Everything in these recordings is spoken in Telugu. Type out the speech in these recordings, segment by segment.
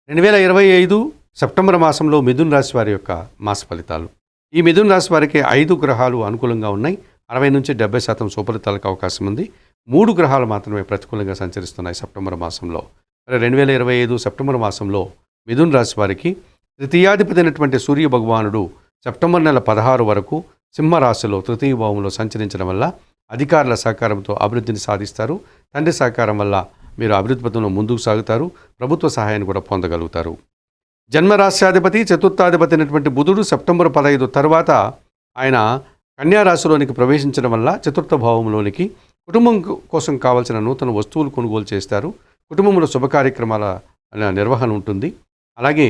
2025 సెప్టెంబర్ మాసంలో మిథున్ రాశి వారి యొక్క మాస ఫలితాలు. ఈ మిథున్ రాశి వారికి 5 గ్రహాలు అనుకూలంగా ఉన్నాయి. 60 నుంచి 70% సుఫలితాలకు అవకాశం ఉంది. 3 గ్రహాలు మాత్రమే ప్రతికూలంగా సంచరిస్తున్నాయి సెప్టెంబర్ మాసంలో. 2025 సెప్టెంబర్ మాసంలో మిథున్ రాశి వారికి తృతీయాధిపతి అయినటువంటి సూర్య భగవానుడు సెప్టెంబర్ నెల 16 వరకు సింహరాశిలో తృతీయ భావంలో సంచరించడం వల్ల అధికారుల సహకారంతో అభివృద్ధిని సాధిస్తారు. తండ్రి సహకారం వల్ల మీరు అభివృద్ధి పథంలో ముందుకు సాగుతారు. ప్రభుత్వ సహాయాన్ని కూడా పొందగలుగుతారు. జన్మరాశ్యాధిపతి చతుర్థాధిపతి అయినటువంటి బుధుడు సెప్టెంబర్ 15 తర్వాత ఆయన కన్యా రాశిలోనికి ప్రవేశించడం వల్ల చతుర్థ భావంలోనికి కుటుంబం కోసం కావాల్సిన నూతన వస్తువులు కొనుగోలు చేస్తారు. కుటుంబంలో శుభ కార్యక్రమాల నిర్వహణ ఉంటుంది. అలాగే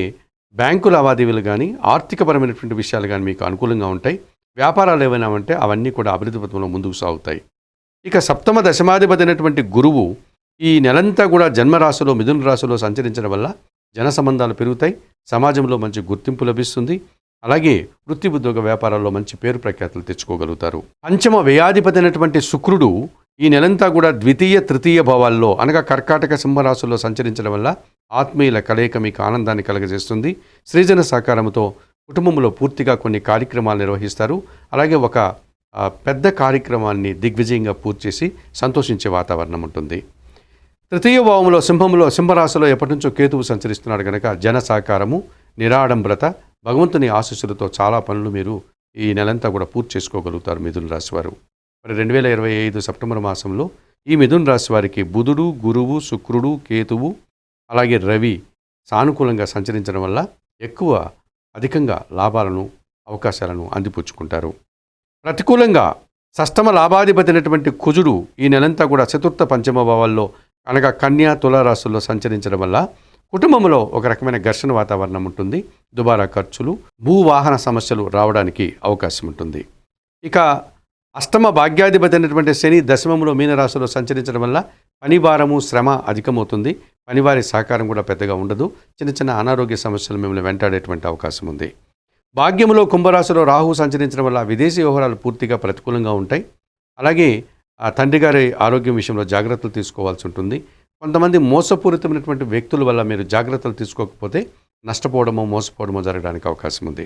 బ్యాంకు లావాదేవీలు కానీ ఆర్థికపరమైనటువంటి విషయాలు కానీ మీకు అనుకూలంగా ఉంటాయి. వ్యాపారాలు ఏవైనా ఉంటే అవన్నీ కూడా అభివృద్ధి పథంలో ముందుకు సాగుతాయి. ఇక సప్తమ దశమాధిపతి అయినటువంటి గురువు ఈ నెలంతా కూడా జన్మరాశిలో మిథున రాశిలో సంచరించడం వల్ల జన సంబంధాలు పెరుగుతాయి. సమాజంలో మంచి గుర్తింపు లభిస్తుంది. అలాగే వృత్తి ఉద్యోగ వ్యాపారాల్లో మంచి పేరు ప్రఖ్యాతులు తెచ్చుకోగలుగుతారు. పంచమ వ్యయాధిపతి అయినటువంటి శుక్రుడు ఈ నెలంతా కూడా ద్వితీయ తృతీయ భావాల్లో అనగా కర్కాటక సింహరాశుల్లో సంచరించడం వల్ల ఆత్మీయుల కలయిక మీకు ఆనందాన్ని కలగజేస్తుంది. సృజన సహకారంతో కుటుంబంలో పూర్తిగా కొన్ని కార్యక్రమాలు నిర్వహిస్తారు. అలాగే ఒక పెద్ద కార్యక్రమాన్ని దిగ్విజయంగా పూర్తి చేసి సంతోషించే వాతావరణం ఉంటుంది. తృతీయ భావంలో సింహరాశిలో ఎప్పటి నుంచో కేతువు సంచరిస్తున్నాడు కనుక జన సహకారము, నిరాడంబరత, భగవంతుని ఆశీస్సులతో చాలా పనులు మీరు ఈ నెలంతా కూడా పూర్తి చేసుకోగలుగుతారు మిథున రాశి వారు. మరి 2025 సెప్టెంబర్ మాసంలో ఈ మిథున రాశి వారికి బుధుడు, గురువు, శుక్రుడు, కేతువు అలాగే రవి సానుకూలంగా సంచరించడం వల్ల అధికంగా లాభాలను అవకాశాలను అందిపుచ్చుకుంటారు. ప్రతికూలంగా షష్టమ లాభాధిపతి అయినటువంటి కుజుడు ఈ నెలంతా కూడా చతుర్థ పంచమ భావాల్లో అనగా కన్యా తులారాశుల్లో సంచరించడం వల్ల కుటుంబంలో ఒక రకమైన ఘర్షణ వాతావరణం ఉంటుంది. దుబారా ఖర్చులు, భూవాహన సమస్యలు రావడానికి అవకాశం ఉంటుంది. ఇక అష్టమ భాగ్యాధిపతి అయినటువంటి శని దశమంలో మీనరాశిలో సంచరించడం వల్ల పనిభారము, శ్రమ అధికమవుతుంది. పనివారి సహకారం కూడా పెద్దగా ఉండదు. చిన్న చిన్న అనారోగ్య సమస్యలు మిమ్మల్ని వెంటాడేటువంటి అవకాశం ఉంది. భాగ్యములో కుంభరాశిలో రాహు సంచరించడం వల్ల విదేశీ వ్యవహారాలు పూర్తిగా ప్రతికూలంగా ఉంటాయి. అలాగే తండ్రి గారి ఆరోగ్యం విషయంలో జాగ్రత్తలు తీసుకోవాల్సి ఉంటుంది. కొంతమంది మోసపూరితమైనటువంటి వ్యక్తుల వల్ల మీరు జాగ్రత్తలు తీసుకోకపోతే నష్టపోవడమో మోసపోవడమో జరగడానికి అవకాశం ఉంది.